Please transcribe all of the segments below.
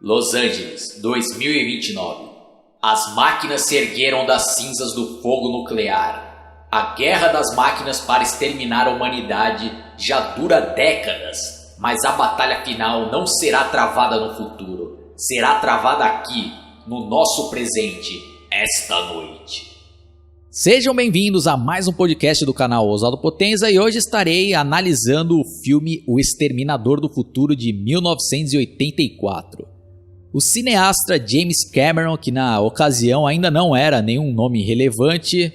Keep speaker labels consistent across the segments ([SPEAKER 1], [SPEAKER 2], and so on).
[SPEAKER 1] Los Angeles, 2029. As máquinas se ergueram das cinzas do fogo nuclear. A guerra das máquinas para exterminar a humanidade já dura décadas, mas a batalha final não será travada no futuro. Será travada aqui, no nosso presente, esta noite.
[SPEAKER 2] Sejam bem-vindos a mais um podcast do canal Oswaldo Potenza e hoje estarei analisando o filme O Exterminador do Futuro de 1984. O cineasta James Cameron, que na ocasião ainda não era nenhum nome relevante,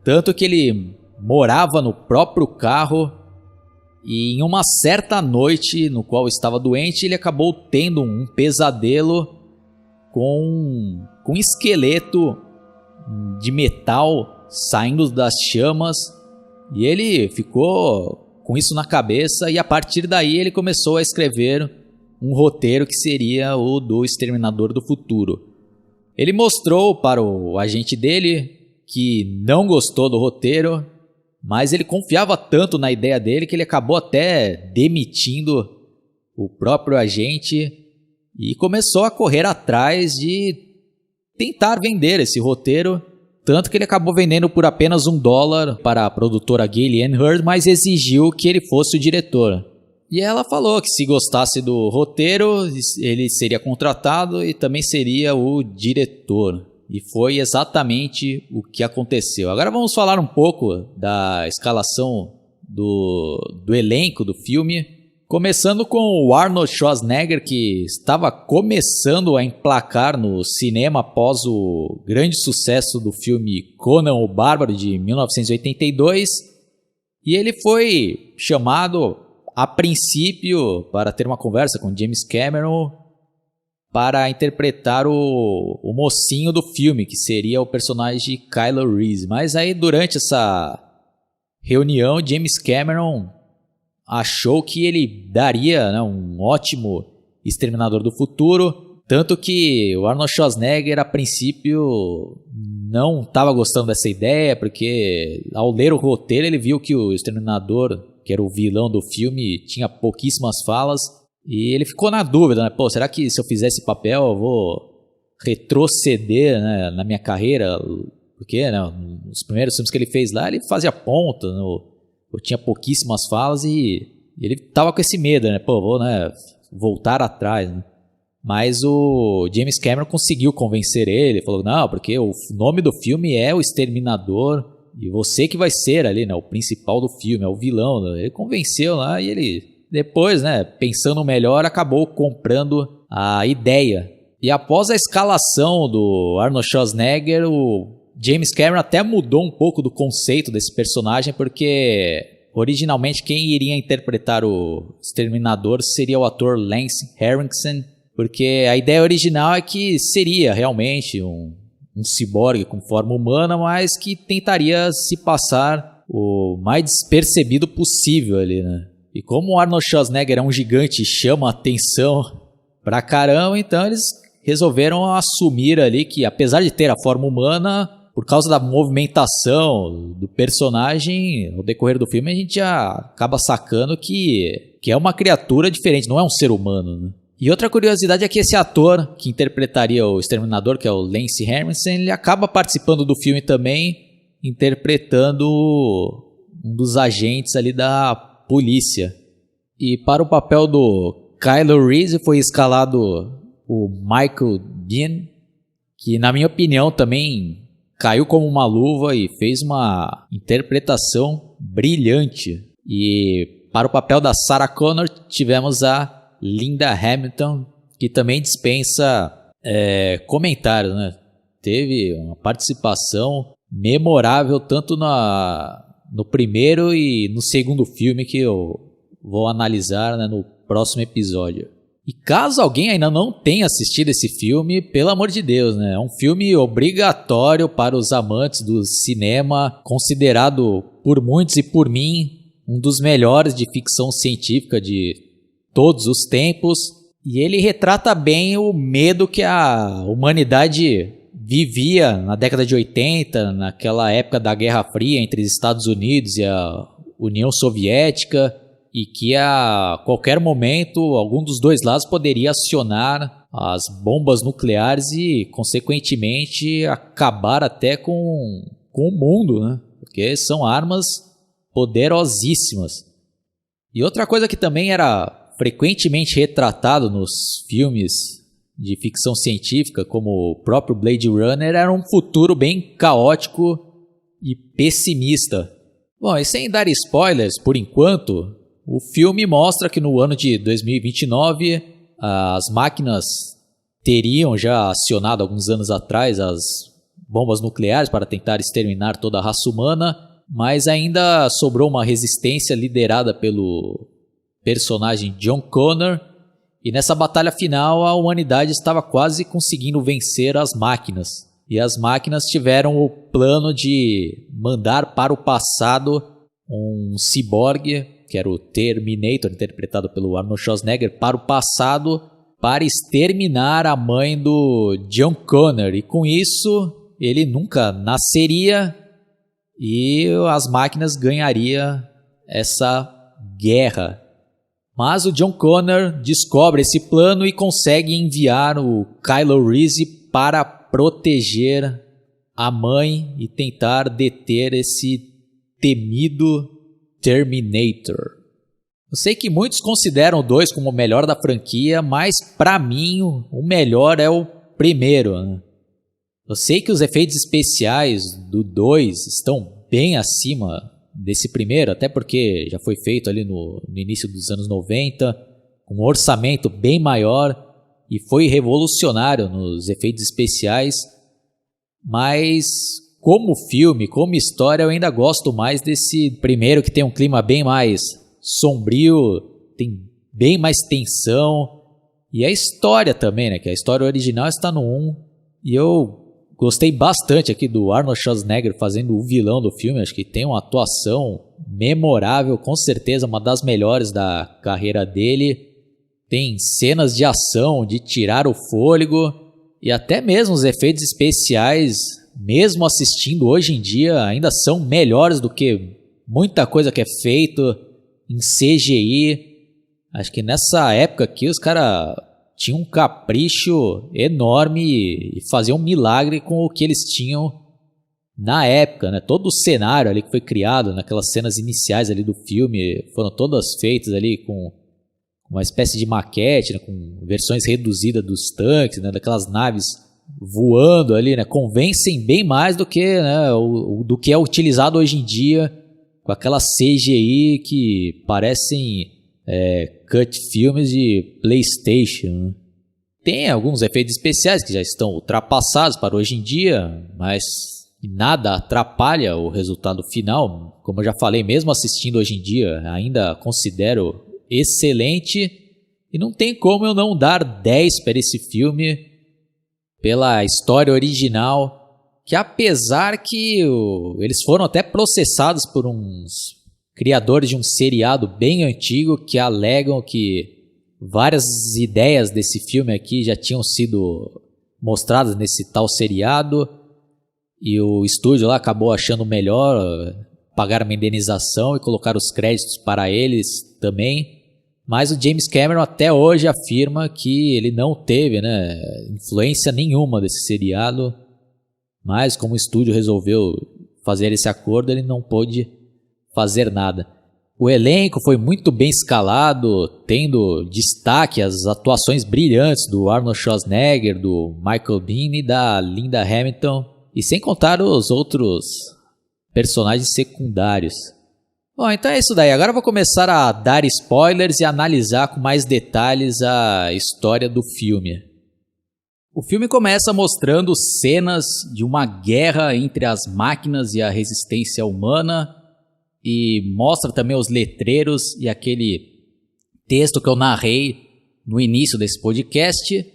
[SPEAKER 2] tanto que ele morava no próprio carro e em uma certa noite no qual estava doente, ele acabou tendo um pesadelo com um esqueleto de metal saindo das chamas e ele ficou com isso na cabeça e a partir daí ele começou a escrever um roteiro que seria o do Exterminador do Futuro. Ele mostrou para o agente dele que não gostou do roteiro, mas ele confiava tanto na ideia dele que ele acabou até demitindo o próprio agente e começou a correr atrás de tentar vender esse roteiro, tanto que ele acabou vendendo por apenas $1 para a produtora Gale Hurd, mas exigiu que ele fosse o diretor. E ela falou que se gostasse do roteiro, ele seria contratado e também seria o diretor. E foi exatamente o que aconteceu. Agora vamos falar um pouco da escalação do elenco do filme. Começando com o Arnold Schwarzenegger, que estava começando a emplacar no cinema após o grande sucesso do filme Conan o Bárbaro de 1982. E ele foi chamado a princípio para ter uma conversa com James Cameron para interpretar o mocinho do filme, que seria o personagem de Kylo Reese. Mas aí durante essa reunião, James Cameron achou que ele daria, né, um ótimo Exterminador do Futuro, tanto que o Arnold Schwarzenegger a princípio não estava gostando dessa ideia, porque ao ler o roteiro ele viu que o Exterminador, que era o vilão do filme, tinha pouquíssimas falas, e ele ficou na dúvida, né? Pô, será que se eu fizer esse papel eu vou retroceder, né, na minha carreira? Porque, né, nos primeiros filmes que ele fez lá, ele fazia ponta, eu tinha pouquíssimas falas e ele tava com esse medo, né? Pô, vou, né, voltar atrás, né? Mas o James Cameron conseguiu convencer ele, falou, não, porque o nome do filme é O Exterminador e você que vai ser ali, né, o principal do filme, é o vilão, né? Ele convenceu lá e ele depois, né, pensando melhor, acabou comprando a ideia. E após a escalação do Arnold Schwarzenegger, o James Cameron até mudou um pouco do conceito desse personagem, porque originalmente quem iria interpretar o Exterminador seria o ator Lance Henriksen, porque a ideia original é que seria realmente um ciborgue com forma humana, mas que tentaria se passar o mais despercebido possível ali, né? E como o Arnold Schwarzenegger é um gigante e chama a atenção pra caramba, então eles resolveram assumir ali que, apesar de ter a forma humana, por causa da movimentação do personagem, ao decorrer do filme, a gente já acaba sacando que é uma criatura diferente, não é um ser humano, né? E outra curiosidade é que esse ator que interpretaria o Exterminador, que é o Lance Henriksen, ele acaba participando do filme também, interpretando um dos agentes ali da polícia. E para o papel do Kylo Reese foi escalado o Michael Biehn, que na minha opinião também caiu como uma luva e fez uma interpretação brilhante. E para o papel da Sarah Connor tivemos a Linda Hamilton, que também dispensa comentários, né? Teve uma participação memorável tanto no primeiro e no segundo filme que eu vou analisar, né, no próximo episódio. E caso alguém ainda não tenha assistido esse filme, pelo amor de Deus, né? É um filme obrigatório para os amantes do cinema, considerado por muitos e por mim um dos melhores de ficção científica de todos os tempos. E ele retrata bem o medo que a humanidade vivia na década de 80, naquela época da Guerra Fria entre os Estados Unidos e a União Soviética, e que a qualquer momento algum dos dois lados poderia acionar as bombas nucleares e, consequentemente, acabar até com o mundo, né? Porque são armas poderosíssimas. E outra coisa que também era frequentemente retratado nos filmes de ficção científica, como o próprio Blade Runner, era um futuro bem caótico e pessimista. Bom, e sem dar spoilers por enquanto, o filme mostra que no ano de 2029 as máquinas teriam já acionado alguns anos atrás as bombas nucleares para tentar exterminar toda a raça humana, mas ainda sobrou uma resistência liderada pelo personagem John Connor, e nessa batalha final a humanidade estava quase conseguindo vencer as máquinas. E as máquinas tiveram o plano de mandar para o passado um ciborgue, que era o Terminator, interpretado pelo Arnold Schwarzenegger, para o passado para exterminar a mãe do John Connor. E com isso ele nunca nasceria e as máquinas ganhariam essa guerra. Mas o John Connor descobre esse plano e consegue enviar o Kylo Reese para proteger a mãe e tentar deter esse temido Terminator. Eu sei que muitos consideram o 2 como o melhor da franquia, mas para mim o melhor é o primeiro, né? Eu sei que os efeitos especiais do 2 estão bem acima desse primeiro, até porque já foi feito ali no início dos anos 90, com um orçamento bem maior e foi revolucionário nos efeitos especiais, mas como filme, como história, eu ainda gosto mais desse primeiro, que tem um clima bem mais sombrio, tem bem mais tensão, e a história também, né, que a história original está no 1, e eu gostei bastante aqui do Arnold Schwarzenegger fazendo o vilão do filme. Acho que tem uma atuação memorável, com certeza uma das melhores da carreira dele. Tem cenas de ação, de tirar o fôlego, e até mesmo os efeitos especiais, mesmo assistindo hoje em dia, ainda são melhores do que muita coisa que é feito em CGI. Acho que nessa época aqui os caras tinha um capricho enorme e fazia um milagre com o que eles tinham na época, né? Todo o cenário ali que foi criado naquelas cenas iniciais ali do filme foram todas feitas ali com uma espécie de maquete, né? Com versões reduzidas dos tanques, né? Daquelas naves voando ali, né? Convencem bem mais do que, né? do que é utilizado hoje em dia, com aquela CGI que parecem cut filmes de PlayStation, né? Tem alguns efeitos especiais que já estão ultrapassados para hoje em dia, mas nada atrapalha o resultado final. Como eu já falei, mesmo assistindo hoje em dia, ainda considero excelente, e não tem como eu não dar 10 para esse filme pela história original, que apesar que eles foram até processados por uns criadores de um seriado bem antigo que alegam que várias ideias desse filme aqui já tinham sido mostradas nesse tal seriado, e o estúdio lá acabou achando melhor pagar uma indenização e colocar os créditos para eles também. Mas o James Cameron até hoje afirma que ele não teve, né, influência nenhuma desse seriado, mas como o estúdio resolveu fazer esse acordo, ele não pôde fazer nada. O elenco foi muito bem escalado, tendo destaque as atuações brilhantes do Arnold Schwarzenegger, do Michael Biehn e da Linda Hamilton, e sem contar os outros personagens secundários. Bom, então é isso daí. Agora eu vou começar a dar spoilers e analisar com mais detalhes a história do filme. O filme começa mostrando cenas de uma guerra entre as máquinas e a resistência humana, e mostra também os letreiros e aquele texto que eu narrei no início desse podcast.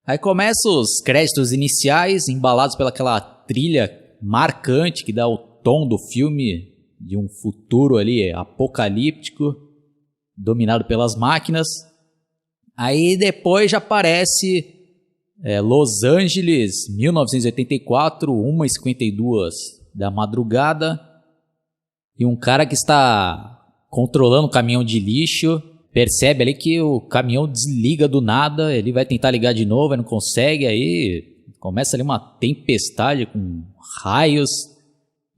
[SPEAKER 2] Aí começam os créditos iniciais, embalados pelaquela trilha marcante que dá o tom do filme, de um futuro ali apocalíptico, dominado pelas máquinas. Aí depois já aparece Los Angeles, 1984, 1h52 da madrugada, e um cara que está controlando um caminhão de lixo percebe ali que o caminhão desliga do nada, ele vai tentar ligar de novo, ele não consegue, aí começa ali uma tempestade com raios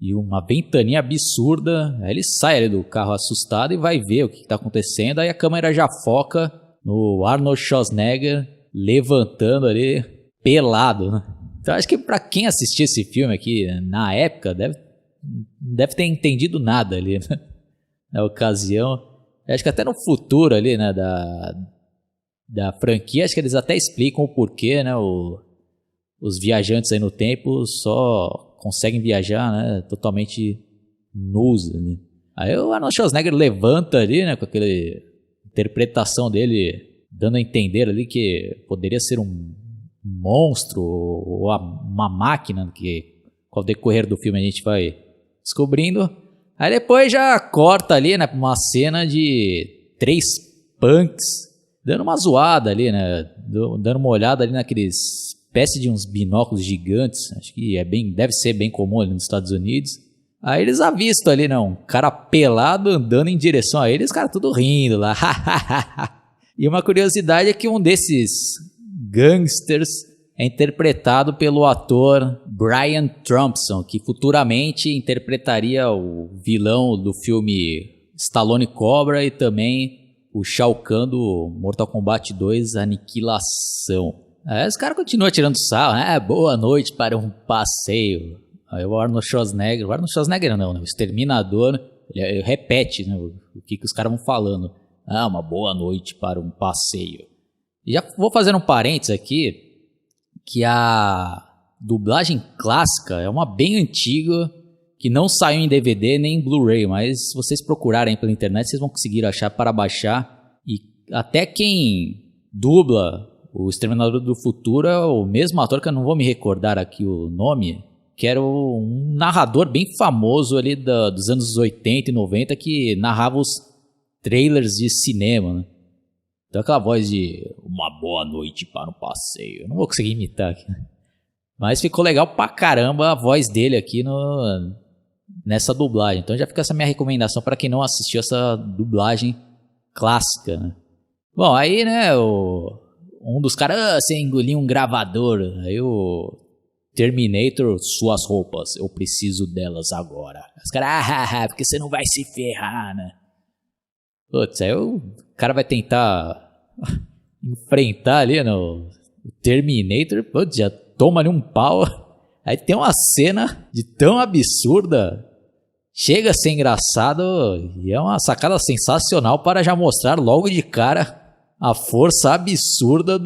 [SPEAKER 2] e uma ventania absurda. Aí ele sai ali do carro assustado e vai ver o que está acontecendo. Aí a câmera já foca no Arnold Schwarzenegger levantando ali, pelado, né? Então acho que pra quem assistiu esse filme aqui na época, deve ter entendido nada ali, né? Na ocasião. Acho que até no futuro ali, né, da franquia, acho que eles até explicam o porquê, né, os viajantes aí no tempo só conseguem viajar, né, totalmente nus, né? Aí o Arnold Schwarzenegger levanta ali, né, com aquela interpretação dele, dando a entender ali que poderia ser um monstro ou uma máquina, que com o decorrer do filme a gente vai descobrindo. Aí depois já corta ali, né, pra uma cena de 3 punks dando uma zoada ali, né, dando uma olhada ali naqueles espécie de uns binóculos gigantes, acho que deve ser bem comum ali nos Estados Unidos. Aí eles avistam ali, né, um cara pelado andando em direção a eles, os caras tudo rindo lá. E uma curiosidade é que um desses gangsters é interpretado pelo ator Brian Thompson, que futuramente interpretaria o vilão do filme Stallone Cobra e também o Shao Kahn do Mortal Kombat 2 Aniquilação. Aí os caras continuam tirando sarro, né? Boa noite para um passeio. Aí o Arnold Schwarzenegger não, né? O Exterminador, ele repete, né, o que os caras vão falando. Uma boa noite para um passeio. E já vou fazer um parênteses aqui, que a dublagem clássica é uma bem antiga, que não saiu em DVD nem em Blu-ray, mas se vocês procurarem pela internet, vocês vão conseguir achar para baixar. E até quem dubla o Exterminador do Futuro é o mesmo ator, que eu não vou me recordar aqui o nome, que era um narrador bem famoso ali dos anos 80 e 90, que narrava os trailers de cinema, né? Então aquela voz de uma boa noite para um passeio. Eu não vou conseguir imitar aqui, né? Mas ficou legal pra caramba a voz dele aqui nessa dublagem. Então já fica essa minha recomendação para quem não assistiu essa dublagem clássica, né? Bom, aí, né, um dos caras, você engoliu um gravador. Aí o Terminator, suas roupas, eu preciso delas agora. Os caras, porque você não vai se ferrar, né? Putz, aí o cara vai tentar enfrentar ali, né, o Terminator, putz, já toma ali um pau. Aí tem uma cena de tão absurda, chega a ser engraçado, e é uma sacada sensacional para já mostrar logo de cara a força absurda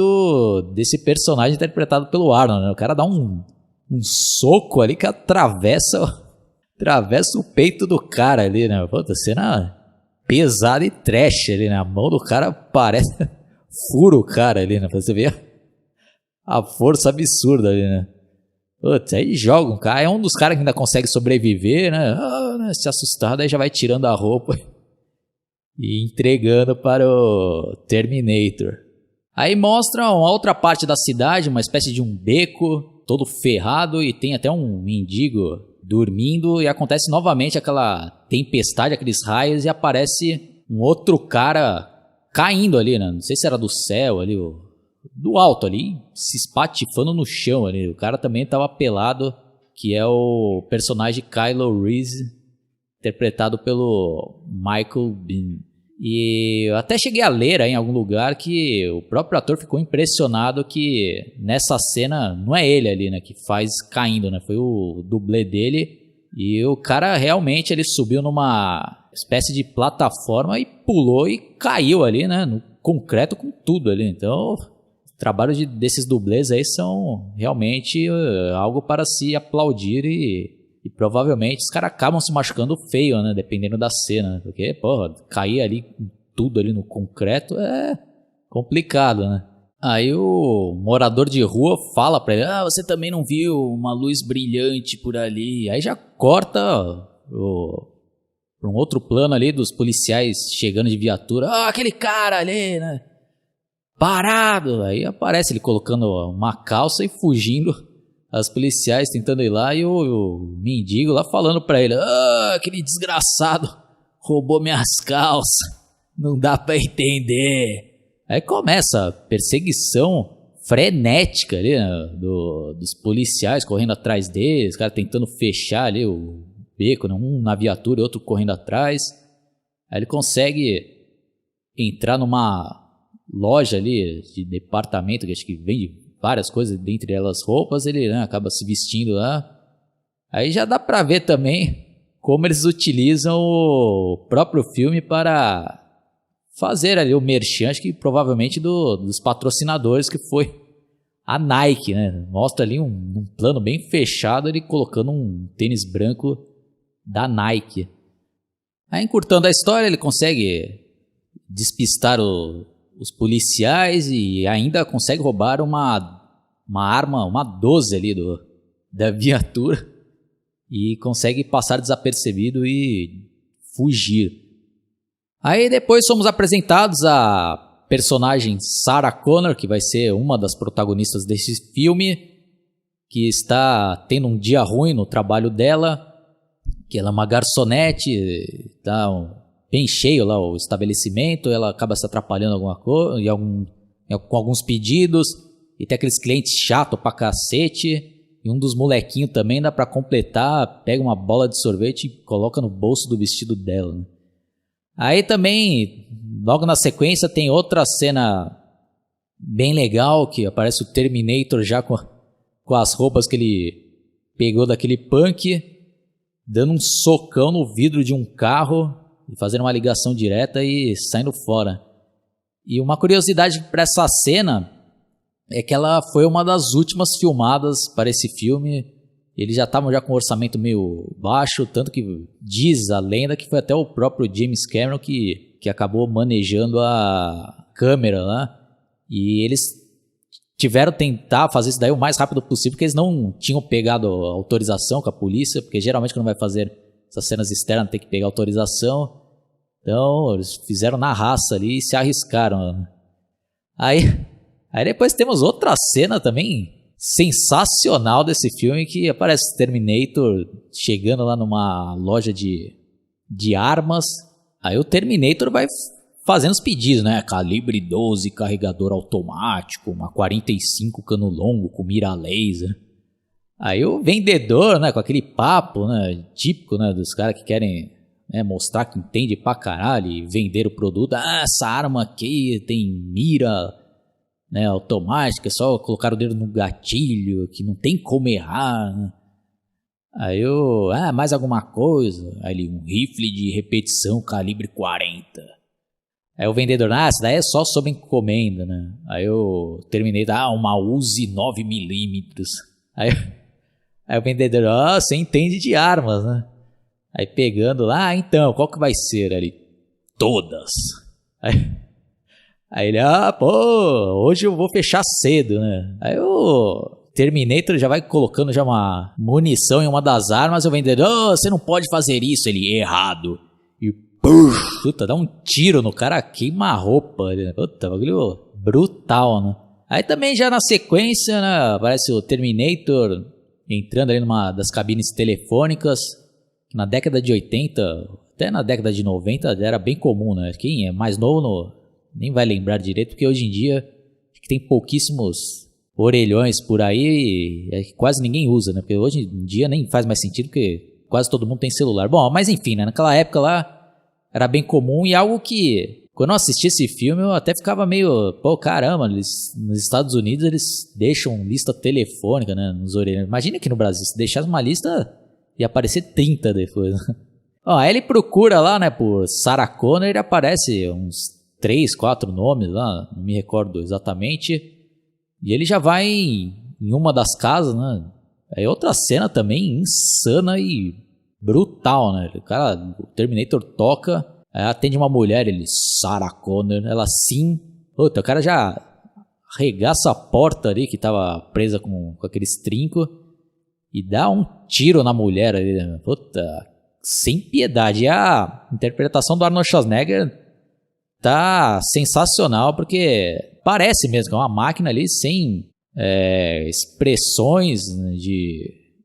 [SPEAKER 2] desse personagem interpretado pelo Arnold, né? O cara dá um soco ali que atravessa o peito do cara ali, né? Puta, cena pesada e trash ali, né? A mão do cara parece fura o cara ali, né? Pra você ver a força absurda ali, né? Putz, aí joga um cara, é um dos caras que ainda consegue sobreviver, né? Se assustado, aí já vai tirando a roupa e entregando para o Terminator. Aí mostra uma outra parte da cidade, uma espécie de um beco todo ferrado, e tem até um mendigo dormindo, e acontece novamente aquela tempestade, aqueles raios, e aparece um outro cara caindo ali, né? Não sei se era do céu ali, do alto ali, se espatifando no chão ali. O cara também estava pelado, que é o personagem Kylo Reese, interpretado pelo Michael Biehn. E eu até cheguei a ler aí em algum lugar que o próprio ator ficou impressionado que nessa cena não é ele ali, né, que faz caindo, né? Foi o dublê dele, e o cara realmente ele subiu numa espécie de plataforma e pulou e caiu ali, né, no concreto com tudo ali. Então, o trabalho desses dublês aí são realmente algo para se aplaudir, e provavelmente os caras acabam se machucando feio, né? Dependendo da cena, né? Porque, porra, cair ali tudo ali no concreto é complicado, né? Aí o morador de rua fala pra ele: você também não viu uma luz brilhante por ali? Aí já corta pra um outro plano ali dos policiais chegando de viatura. Aquele cara ali, né? Parado! Aí aparece ele colocando uma calça e fugindo. As policiais tentando ir lá, e o mendigo lá falando pra ele: aquele desgraçado roubou minhas calças. Não dá pra entender. Aí começa a perseguição frenética ali, né, dos policiais correndo atrás deles, os caras tentando fechar ali o beco, né, um na viatura e outro correndo atrás. Aí ele consegue entrar numa loja ali de departamento, que acho que vende várias coisas, dentre elas roupas, ele, né, acaba se vestindo lá. Aí já dá pra ver também como eles utilizam o próprio filme para fazer ali o merchan, acho que provavelmente dos patrocinadores, que foi a Nike, né? Mostra ali um plano bem fechado, ele colocando um tênis branco da Nike. Aí, encurtando a história, ele consegue despistar os policiais e ainda consegue roubar uma arma, uma 12 ali da viatura, e consegue passar desapercebido e fugir. Aí depois somos apresentados a personagem Sarah Connor, que vai ser uma das protagonistas desse filme, que está tendo um dia ruim no trabalho dela, que ela é uma garçonete, está bem cheio lá o estabelecimento, ela acaba se atrapalhando alguma coisa, com alguns pedidos, e tem aqueles clientes chatos pra cacete, e um dos molequinhos também dá pra completar, pega uma bola de sorvete e coloca no bolso do vestido dela, né? Aí também, logo na sequência, tem outra cena bem legal, que aparece o Terminator já com as roupas que ele pegou daquele punk, dando um socão no vidro de um carro, e fazendo uma ligação direta e saindo fora. E uma curiosidade para essa cena é que ela foi uma das últimas filmadas para esse filme. Eles já estavam com um orçamento meio baixo, tanto que diz a lenda que foi até o próprio James Cameron que acabou manejando a câmera lá. E eles tiveram que tentar fazer isso daí o mais rápido possível, porque eles não tinham pegado autorização com a polícia, porque geralmente quando vai fazer essas cenas externas tem que pegar autorização. Então eles fizeram na raça ali e se arriscaram. Aí depois temos outra cena também sensacional desse filme, que aparece Terminator chegando lá numa loja de armas. Aí o Terminator vai fazendo os pedidos, né? Calibre 12, carregador automático, uma 45 cano longo com mira laser. Aí o vendedor, né, com aquele papo, né, típico, né, dos caras que querem, né, mostrar que entende pra caralho e vender o produto. Ah, essa arma aqui tem mira, né, automática, é só colocar o dedo no gatilho, que não tem como errar, né? Aí mais alguma coisa? Aí ele, um rifle de repetição calibre 40. Aí o vendedor, isso daí é só sob encomenda, né? Aí eu terminei, uma Uzi 9mm. Aí o vendedor, você entende de armas, né? Aí pegando lá, então, qual que vai ser? Aí ele, todas. Aí ele, hoje eu vou fechar cedo, né? Aí o Terminator já vai colocando já uma munição em uma das armas, e o vendedor, você não pode fazer isso. Ele, errado. E puta, dá um tiro no cara, queima a roupa. Puta, bagulho brutal, né? Aí também já na sequência, né, aparece o Terminator entrando ali numa das cabines telefônicas. Na década de 80, até na década de 90 era bem comum, né? Quem é mais novo nem vai lembrar direito, porque hoje em dia acho que tem pouquíssimos orelhões por aí, que quase ninguém usa, né? Porque hoje em dia nem faz mais sentido, porque quase todo mundo tem celular. Bom, mas enfim, né? Naquela época lá era bem comum, e algo que, quando eu assisti esse filme, eu até ficava meio, caramba, nos Estados Unidos eles deixam lista telefônica, né, nos orelhões. Imagina aqui no Brasil, se deixasse uma lista, ia aparecer 30 depois. Aí ele procura lá, né, por Sarah Connor, e aparece uns 3, 4 nomes lá, não me recordo exatamente. E ele já vai em uma das casas, né? É outra cena também insana e brutal, né? O Terminator toca, atende uma mulher, ele, Sarah Connor, ela sim. Puta, o cara já arregaça a porta ali que tava presa com aqueles trincos e dá um tiro na mulher ali, né? Puta, sem piedade. E a interpretação do Arnold Schwarzenegger tá sensacional, porque parece mesmo que é uma máquina ali sem expressões, né,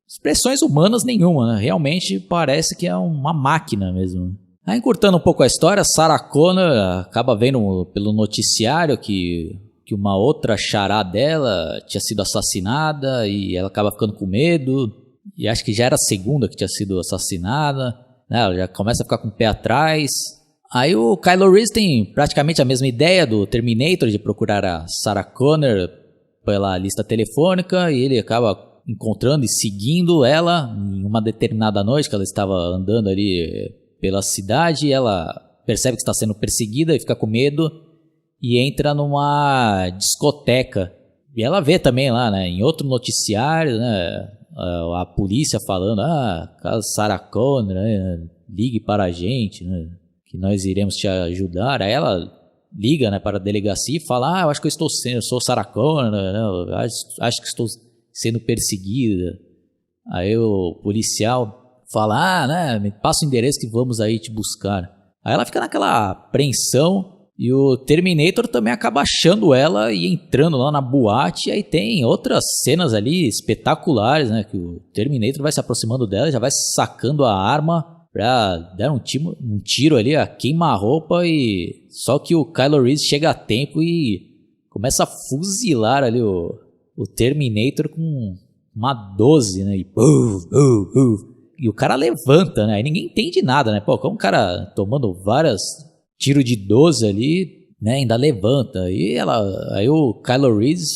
[SPEAKER 2] expressões humanas nenhuma, né? Realmente parece que é uma máquina mesmo. Aí, encurtando um pouco a história, Sarah Connor acaba vendo pelo noticiário que uma outra xará dela tinha sido assassinada e ela acaba ficando com medo. E acho que já era a segunda que tinha sido assassinada, né? Ela já começa a ficar com o pé atrás. Aí o Kylo Reese tem praticamente a mesma ideia do Terminator de procurar a Sarah Connor pela lista telefônica e ele acaba encontrando e seguindo ela em uma determinada noite que ela estava andando ali pela cidade. Ela percebe que está sendo perseguida e fica com medo e entra numa discoteca. E ela vê também lá, né, em outro noticiário, né, a polícia falando, caso Sarah Connor, né, ligue para a gente, né, que nós iremos te ajudar. Aí ela liga, né, para a delegacia e fala, eu acho que eu sou Sarah Connor, né, eu acho que estou sendo perseguida. Aí o policial fala, né, me passa o endereço que vamos aí te buscar. Aí ela fica naquela apreensão e o Terminator também acaba achando ela e entrando lá na boate. E aí tem outras cenas ali espetaculares, né, que o Terminator vai se aproximando dela, já vai sacando a arma pra dar um tiro ali, a queima-roupa. E só que o Kylo Reese chega a tempo e começa a fuzilar ali o Terminator com uma 12, né, e o cara levanta, né, e ninguém entende nada, né, como um cara tomando várias tiro de 12 ali, né, ainda levanta. Aí o Kylo Reese,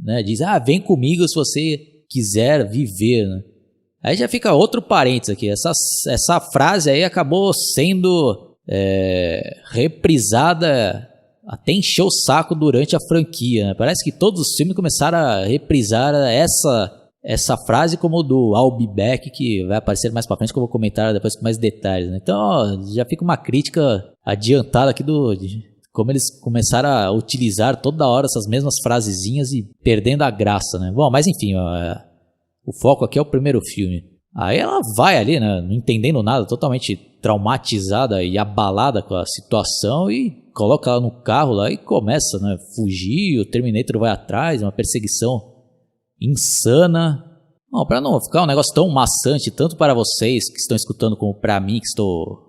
[SPEAKER 2] né, diz, vem comigo se você quiser viver, né. Aí já fica outro parênteses aqui, essa frase aí acabou sendo reprisada até encher o saco durante a franquia, né? Parece que todos os filmes começaram a reprisar essa frase, como do I'll be back, que vai aparecer mais pra frente, que eu vou comentar depois com mais detalhes, né? Então, já fica uma crítica adiantada aqui de como eles começaram a utilizar toda hora essas mesmas frasezinhas e perdendo a graça, né? Bom, mas enfim, o foco aqui é o primeiro filme. Aí ela vai ali, né, não entendendo nada, totalmente traumatizada e abalada com a situação, e coloca ela no carro lá e começa, né, fugir. O Terminator vai atrás, uma perseguição insana. Bom, para não ficar um negócio tão maçante tanto para vocês que estão escutando como para mim que estou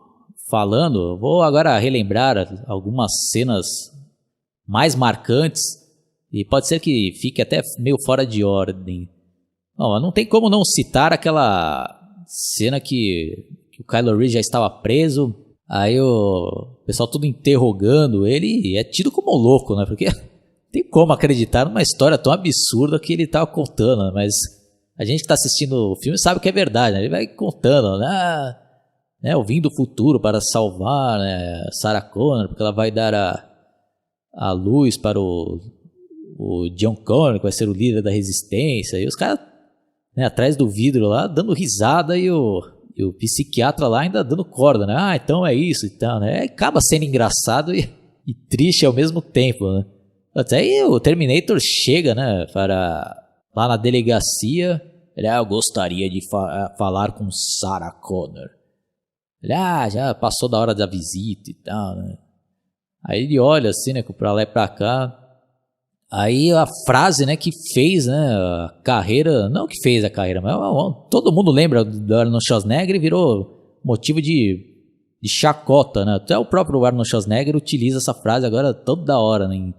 [SPEAKER 2] falando, vou agora relembrar algumas cenas mais marcantes e pode ser que fique até meio fora de ordem. Bom, não tem como não citar aquela cena que o Kylo Reese já estava preso, aí o pessoal tudo interrogando ele, e é tido como louco, né? Porque tem como acreditar numa história tão absurda que ele estava contando, né? Mas a gente que está assistindo o filme sabe que é verdade, né? Ele vai contando, né? Eu vim do futuro para salvar, né, Sarah Connor, porque ela vai dar a luz para o John Connor, que vai ser o líder da resistência. E os caras, né, atrás do vidro lá, dando risada, e o psiquiatra lá ainda dando corda, né? Então é isso e tal, né? Acaba sendo engraçado e triste ao mesmo tempo, né? Até aí o Terminator chega, né, lá na delegacia. Ele, eu gostaria de falar com Sarah Connor. Ele, já passou da hora da visita e tal, né? Aí ele olha assim, né, pra lá e pra cá. Aí a frase, né, que fez, né, a carreira, não que fez a carreira, mas todo mundo lembra do Arnold Schwarzenegger e virou motivo de chacota, né? Até o próprio Arnold Schwarzenegger utiliza essa frase agora toda hora, né?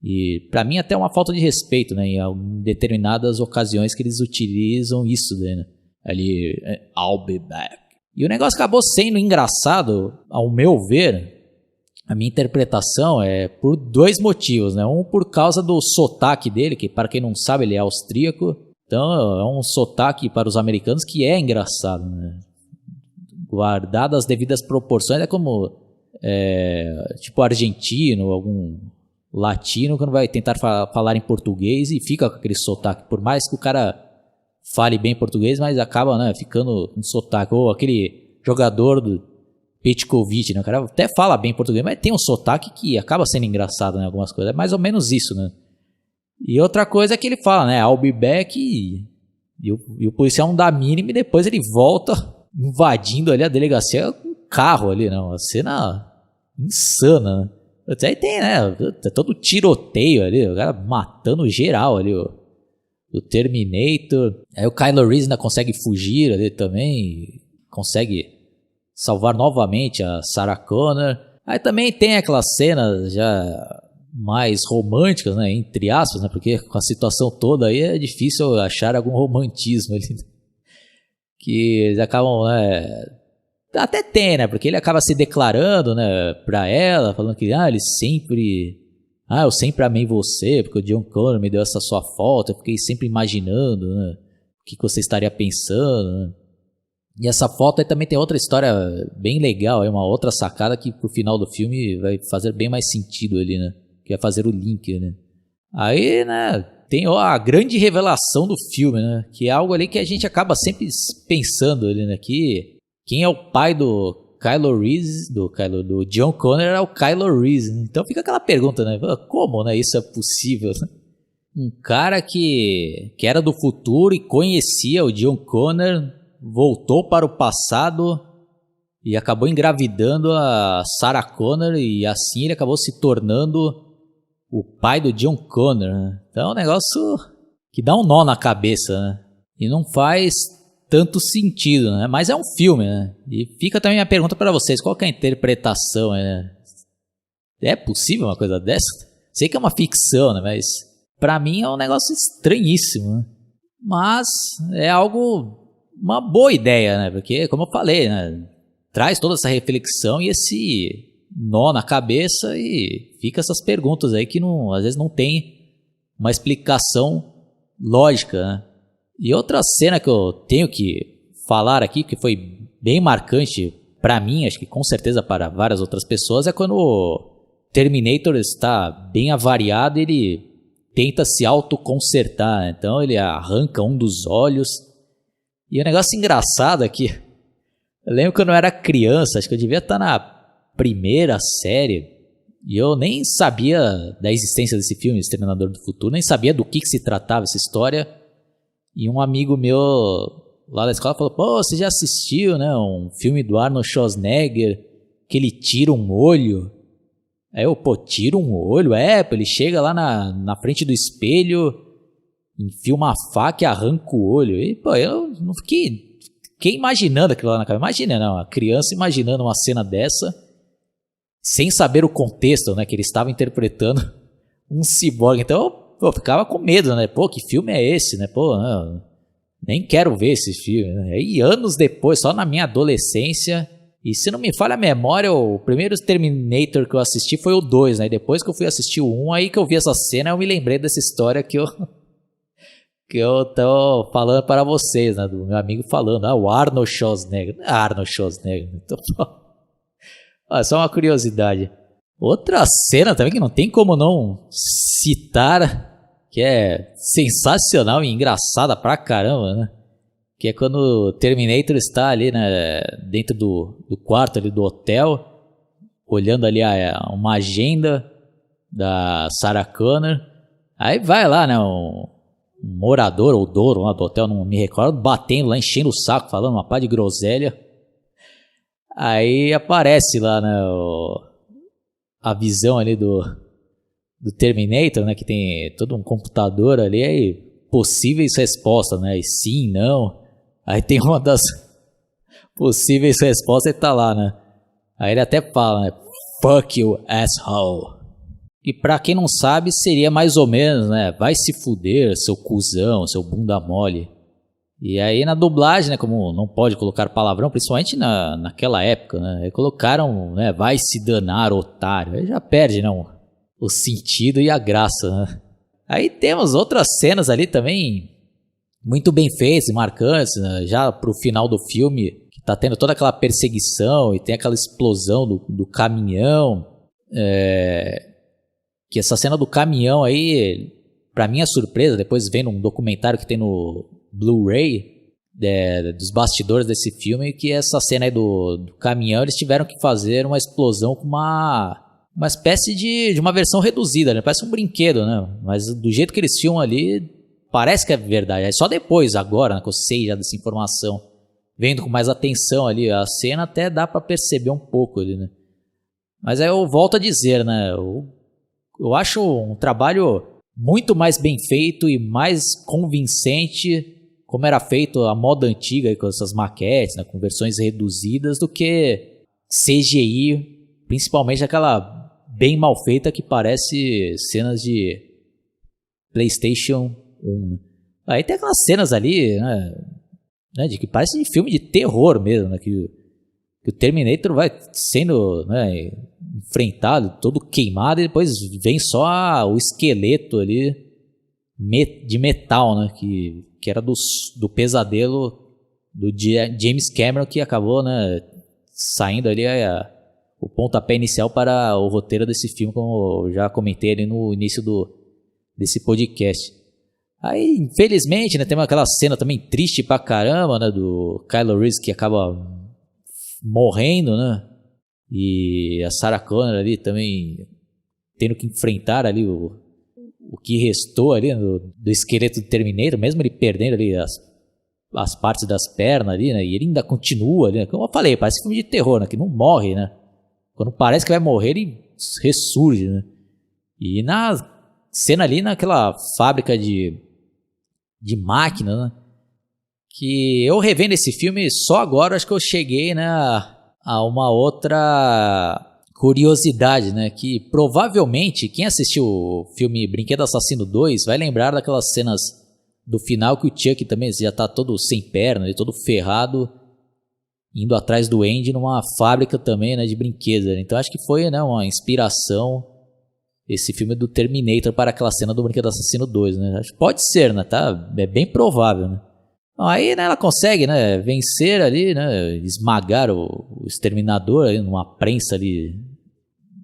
[SPEAKER 2] E pra mim até uma falta de respeito, né, em determinadas ocasiões que eles utilizam isso, né? Ali, I'll be back. E o negócio acabou sendo engraçado, ao meu ver. A minha interpretação é por dois motivos, né? Um por causa do sotaque dele, que para quem não sabe ele é austríaco, então é um sotaque para os americanos que é engraçado, né? Guardado as devidas proporções, é como tipo argentino, algum latino que não vai tentar falar em português e fica com aquele sotaque, por mais que o cara fale bem português, mas acaba, né, ficando com sotaque. Ou aquele jogador do Petkovic, né, o cara até fala bem português, mas tem um sotaque que acaba sendo engraçado, né, algumas coisas. É mais ou menos isso, né. E outra coisa é que ele fala, né, I'll be back, e o policial não dá a mínima, e depois ele volta invadindo ali a delegacia com um carro ali, né, uma cena insana, né. Aí tem, né, todo tiroteio ali, o cara matando geral ali, o Terminator. Aí o Kylo Reese ainda consegue fugir ali também, consegue salvar novamente a Sarah Connor. Aí também tem aquelas cenas já mais românticas, né, entre aspas, né, porque com a situação toda aí é difícil achar algum romantismo ali, que eles acabam, né, até tem, né, porque ele acaba se declarando, né, pra ela, falando que, eu sempre amei você, porque o John Connor me deu essa sua foto, eu fiquei sempre imaginando, né, o que você estaria pensando, né. E essa foto aí também tem outra história bem legal, é uma outra sacada que pro final do filme vai fazer bem mais sentido ali, né? Que vai fazer o link, né? Aí, né, tem a grande revelação do filme, né? Que é algo ali que a gente acaba sempre pensando ali, né? Que quem é o pai do Kylo Reese, do John Connor, é o Kylo Reese, né? Então fica aquela pergunta, né? Como, né, isso é possível, né? Um cara que era do futuro e conhecia o John Connor, voltou para o passado e acabou engravidando a Sarah Connor, e assim ele acabou se tornando o pai do John Connor, né? Então é um negócio que dá um nó na cabeça, né? E não faz tanto sentido, né? Mas é um filme, né? E fica também a pergunta para vocês, qual que é a interpretação, né? É possível uma coisa dessa? Sei que é uma ficção, né? Mas para mim é um negócio estranhíssimo, né? Mas é uma boa ideia, né? Porque, como eu falei, né, traz toda essa reflexão e esse nó na cabeça e fica essas perguntas aí que às vezes não tem uma explicação lógica, né? E outra cena que eu tenho que falar aqui, que foi bem marcante para mim, acho que com certeza para várias outras pessoas, é quando o Terminator está bem avariado e ele tenta se autoconsertar. Então ele arranca um dos olhos. E o negócio engraçado é que eu lembro que eu não era criança, acho que eu devia estar na primeira série, e eu nem sabia da existência desse filme, Exterminador do Futuro, nem sabia do que se tratava essa história. E um amigo meu lá da escola falou: pô, você já assistiu, né, um filme do Arnold Schwarzenegger que ele tira um olho? Aí eu, tira um olho? Ele chega lá na frente do espelho, enfia uma faca e arranca o olho. E, eu não fiquei imaginando aquilo lá na cabeça. Imagina, não, uma criança imaginando uma cena dessa, sem saber o contexto, né, que ele estava interpretando um ciborgue. Então, eu ficava com medo, né? Que filme é esse, né? Não, nem quero ver esse filme, né? E anos depois, só na minha adolescência, e se não me falha a memória, o primeiro Terminator que eu assisti foi o 2, né? E depois que eu fui assistir o 1, aí que eu vi essa cena, eu me lembrei dessa história que eu tô falando para vocês, né? Do meu amigo falando, o Arnold Schwarzenegger. Não é Arnold Schwarzenegger. Então, só uma curiosidade. Outra cena também que não tem como não citar, que é sensacional e engraçada pra caramba, né? Que é quando o Terminator está ali, né, dentro do quarto ali do hotel, olhando ali uma agenda da Sarah Connor. Aí vai lá, né, um morador ou dono lá do hotel, não me recordo, batendo lá, enchendo o saco, falando uma pá de groselha. Aí aparece lá, né, a visão ali do Terminator, né, que tem todo um computador ali, aí possíveis respostas, né, e sim, não. Aí tem uma das possíveis respostas e tá lá, né. Aí ele até fala, né, fuck you, asshole. E pra quem não sabe, seria mais ou menos, né, vai se fuder, seu cuzão, seu bunda mole. E aí na dublagem, né, como não pode colocar palavrão, principalmente naquela época, né, aí colocaram, né, vai se danar, otário. Aí já perde, não, o sentido e a graça, né. Aí temos outras cenas ali também muito bem feitas e marcantes, né, já pro final do filme, que tá tendo toda aquela perseguição e tem aquela explosão do caminhão. Que essa cena do caminhão aí, pra minha surpresa, depois vendo um documentário que tem no Blu-ray dos bastidores desse filme, que essa cena aí do caminhão, eles tiveram que fazer uma explosão com uma espécie de uma versão reduzida, né? Parece um brinquedo, né? Mas do jeito que eles filmam ali, parece que é verdade. Aí só depois, agora, né, que eu sei já dessa informação, vendo com mais atenção ali a cena, até dá pra perceber um pouco ali, né? Mas aí eu volto a dizer, né? Eu acho um trabalho muito mais bem feito e mais convincente como era feito a moda antiga aí, com essas maquetes, né, com versões reduzidas, do que CGI, principalmente aquela bem mal feita que parece cenas de PlayStation 1. Aí tem aquelas cenas ali, né, de que parece de filme de terror mesmo, né, que o Terminator vai sendo, né, enfrentado, todo queimado, e depois vem só o esqueleto ali de metal, né, que era do pesadelo do James Cameron, que acabou, né, saindo ali o pontapé inicial para o roteiro desse filme, como eu já comentei ali no início desse podcast. Aí, infelizmente, né, tem aquela cena também triste pra caramba, né, do Kylo Reese, que acaba morrendo, né, e a Sarah Connor ali também tendo que enfrentar ali o que restou ali do esqueleto do Terminator, mesmo ele perdendo ali as partes das pernas ali, né, e ele ainda continua ali, né, como eu falei, parece filme de terror, né, que não morre, né, quando parece que vai morrer ele ressurge, né, e na cena ali naquela fábrica de máquina, né, que eu revendo esse filme só agora, acho que eu cheguei, né, a uma outra curiosidade, né, que provavelmente quem assistiu o filme Brinquedo Assassino 2 vai lembrar daquelas cenas do final que o Chuck também já tá todo sem perna, todo ferrado, indo atrás do Andy numa fábrica também, né, de brinquedos. Então acho que foi, né, uma inspiração esse filme do Terminator para aquela cena do Brinquedo Assassino 2, né? Acho que pode ser, né, tá? É bem provável, né? Aí, né, ela consegue, né, vencer ali, né, esmagar o exterminador ali numa prensa ali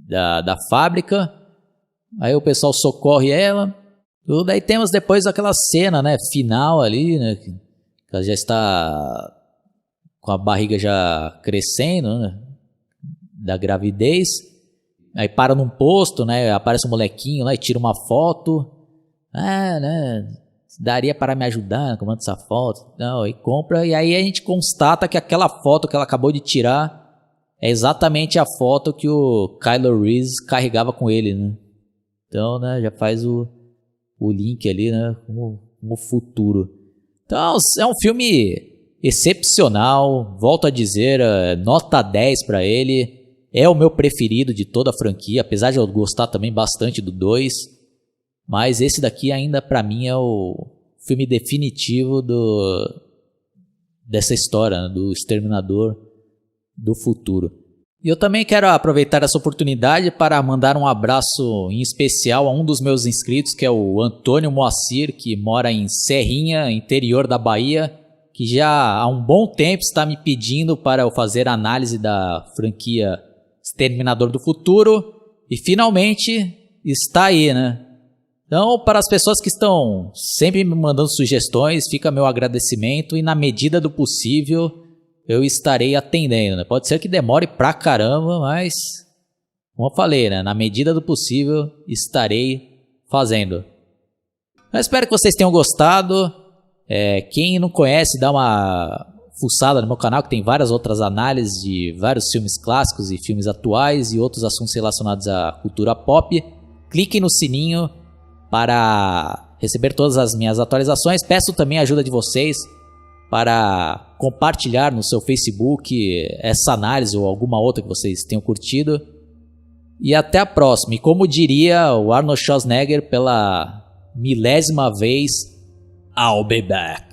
[SPEAKER 2] da fábrica. Aí o pessoal socorre ela. Daí temos depois aquela cena, né, final ali, né, que ela já está com a barriga já crescendo, né, da gravidez. Aí para num posto, né, aparece um molequinho lá e tira uma foto. Né, daria para me ajudar com essa foto? Não, e compra, e aí a gente constata que aquela foto que ela acabou de tirar é exatamente a foto que o Kylo Reese carregava com ele, né? Então, né, já faz o link ali, né, com o futuro. Então, é um filme excepcional, volto a dizer, nota 10 para ele. É o meu preferido de toda a franquia, apesar de eu gostar também bastante do 2. Mas esse daqui ainda pra mim é o filme definitivo dessa história, né, do Exterminador do Futuro. E eu também quero aproveitar essa oportunidade para mandar um abraço em especial a um dos meus inscritos, que é o Antônio Moacir, que mora em Serrinha, interior da Bahia, que já há um bom tempo está me pedindo para eu fazer análise da franquia Exterminador do Futuro, e finalmente está aí, né? Então, para as pessoas que estão sempre me mandando sugestões, fica meu agradecimento e na medida do possível eu estarei atendendo, né? Pode ser que demore pra caramba, mas como eu falei, né, na medida do possível estarei fazendo. Eu espero que vocês tenham gostado. Quem não conhece, dá uma fuçada no meu canal, que tem várias outras análises de vários filmes clássicos e filmes atuais e outros assuntos relacionados à cultura pop. Clique no sininho para receber todas as minhas atualizações. Peço também a ajuda de vocês para compartilhar no seu Facebook essa análise ou alguma outra que vocês tenham curtido. E até a próxima. E como diria o Arnold Schwarzenegger pela milésima vez, I'll be back.